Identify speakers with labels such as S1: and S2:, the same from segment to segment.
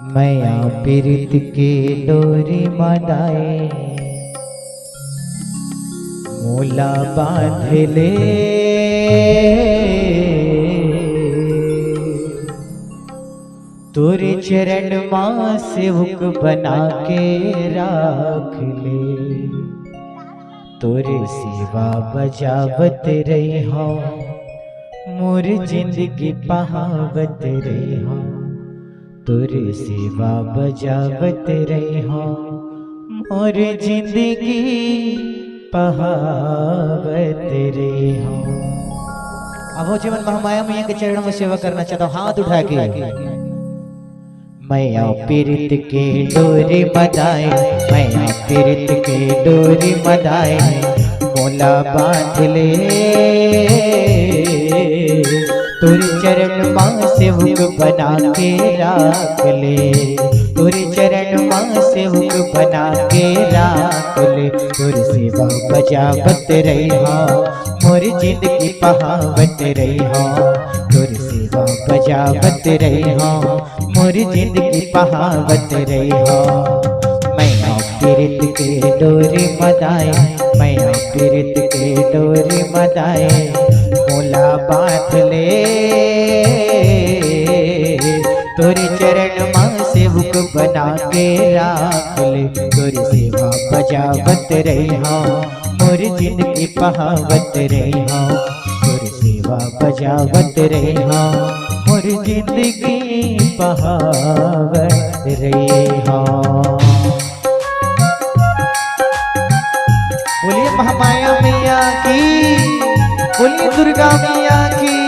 S1: मैया पीरित के डोरी मनाए मोला बांध ले। तोरे चरण माँ सेवक बना के राख ले। तोरे सेवा बजावत रही हो मोर जिंदगी पहावत रही हो। तोरे सेवा बजावत रही हो मोर जिंदगी पहावत रही हो। अब वो जीवन महामाया मैया के चरणों में सेवा करना चाहता हूँ, हाथ उठा के। मैया पीरित के डोरी मदाए, मैया पीरित के डोरी मदाए मोला बांध ले। तोरे चरण माँ सेवक बना के राख ले। तोरे चरण माँ सेवक बना के राख ले। तोरे सेवा बजावत रही हो मोर जिंदगी पहावत रही हो। तोरे सेवा बजावत रही हो मोर जिंदगी पहावत रही हो। मैया पीरित के डोरी मदाए, मैया पीरित के डोरी मदाए मोला बांध ले। तोरे चरण माँ सेवक बना के राख ले। तोरी सेवा बजावत रही हो मोर जिंदगी पहावत रही हो। तोरी सेवा बजावत रही हो मोर जिंदगी पहावत रही हो। बोलिए महामाया मैया की, बोलिए दुर्गा मैया की।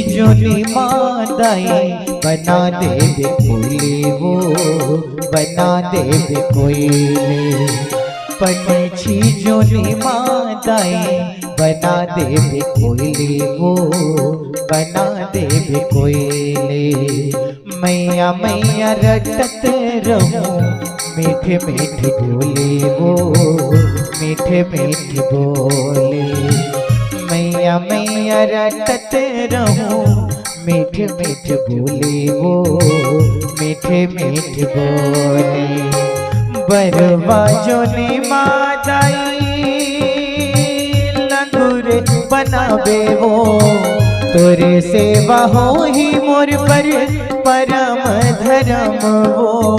S1: जोनी मादाई बना दे कोयले वो, बना दे कोयले। पंछी जोनी मादाई बना दे कोयले वो, बना दे कोयले। मैया मैया रटत रहूं मीठे मीठे बोले वो, मीठे मीठे बोले। मैया मैया रटत रहूं मीठे मीठे बोले वो, मीठे मीठे बोले। बरवा जोने मादाई लंगूर बनावे वो, तोरे सेवा हो ही मोर पर परम धर्म वो,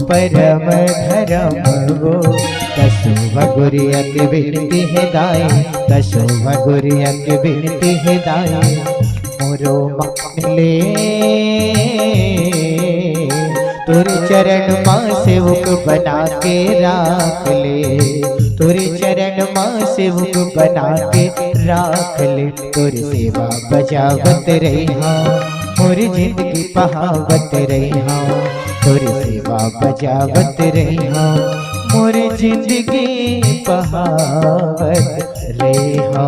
S1: परम धर्म वो। दसो भगुरिया के बिनती है दाई, दसो भगुरिया के बिनती है दाई मोरो मान ले। तोरे चरण माँ सेवक बना के राख ले। तोरे चरण माँ सेवक बना के राख ले। तोरे सेवा बजावत रही हो मोर जिंदगी पहावत रही हो। तोरे सेवा बजावत रही हो मोर जिंदगी पहावत रही हो।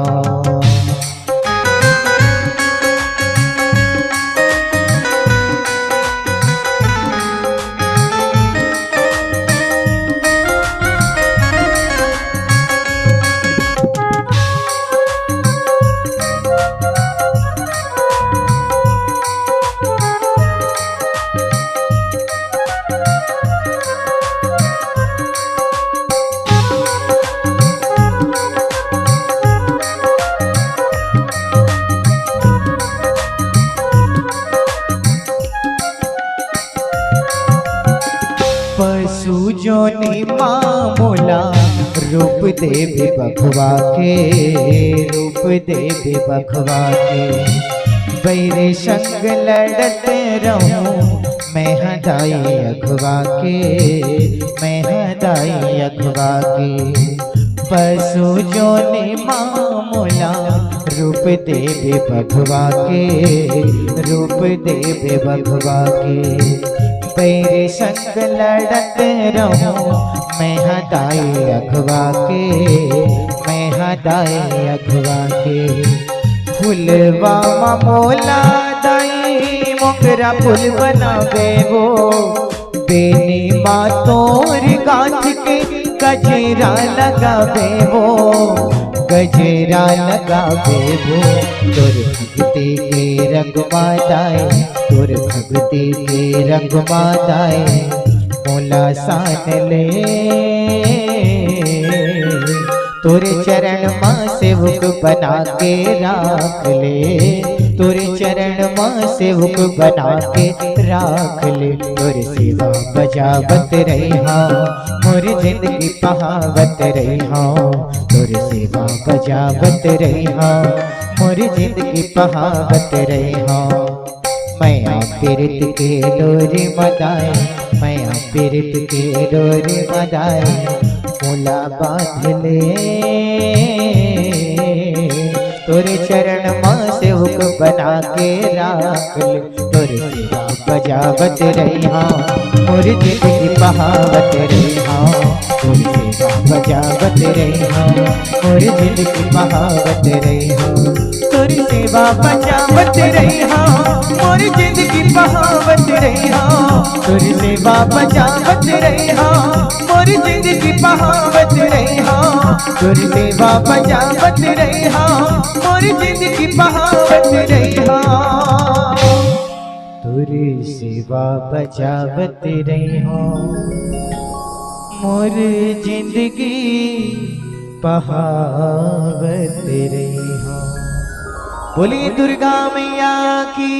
S1: पशु जोनी माँ मोला रूप देवी बखवा के, रूप देवी बखवा के। बैरे संग लड़त रहूं मैं हदाई अखवा के, मैं हदाई अखवा के। पशु जोनी माँ मोला रूप देवी बखवा के, रूप देवी बखवा के। पैर संग लड़त रहूं मैं हदाई अखवा के, मैं हदाई अखवा के। फुलवा मोला दाई मोगरा फूल बनावे वो, बेनी मातोर गाछ के गजरा लगावे वो, गजरा लगावे वो। तोर भक्ति के रंग मादाए, तोर भक्ति के रंग मादाए मोला सान ले। तोरे चरण माँ सेवक बना के राख ले, तोरे चरण माँ सेवक बना के राख ले। तोरे सेवा बजावत रही हाँ मोर जिंदगी पहावत रही हाँ, तोरे सेवा बजावत रही हाँ मोर जिंदगी पहावत रही हाँ। मैं पीरित के डोरी मदाए, मैं पीरित के डोरी मदाए मोला बांध ले। तोरे चरण माँ सेवक बना के राख ले, तोरे सेवा बजावत रही हाँ मोर जिंदगी बहावत रही हाँ, तोरे सेवा बजावत रही हाँ मोर जिंदगी बहावत रही हाँ। तोरी सेवा बजावत रही हाँ मोर जिंदगी बहावत रही हाँ, तोरी सेवा बजावत रही हाँ मोर जिंदगी बहावत रही हाँ, तोरी सेवा बजावत रही हाँ मोर जिंदगी बहावत रही हाँ। तोरी सेवा बजावत रही हाँ मोर जिंदगी बहावत रही हाँ। बोलिए दुर्गा मैया की।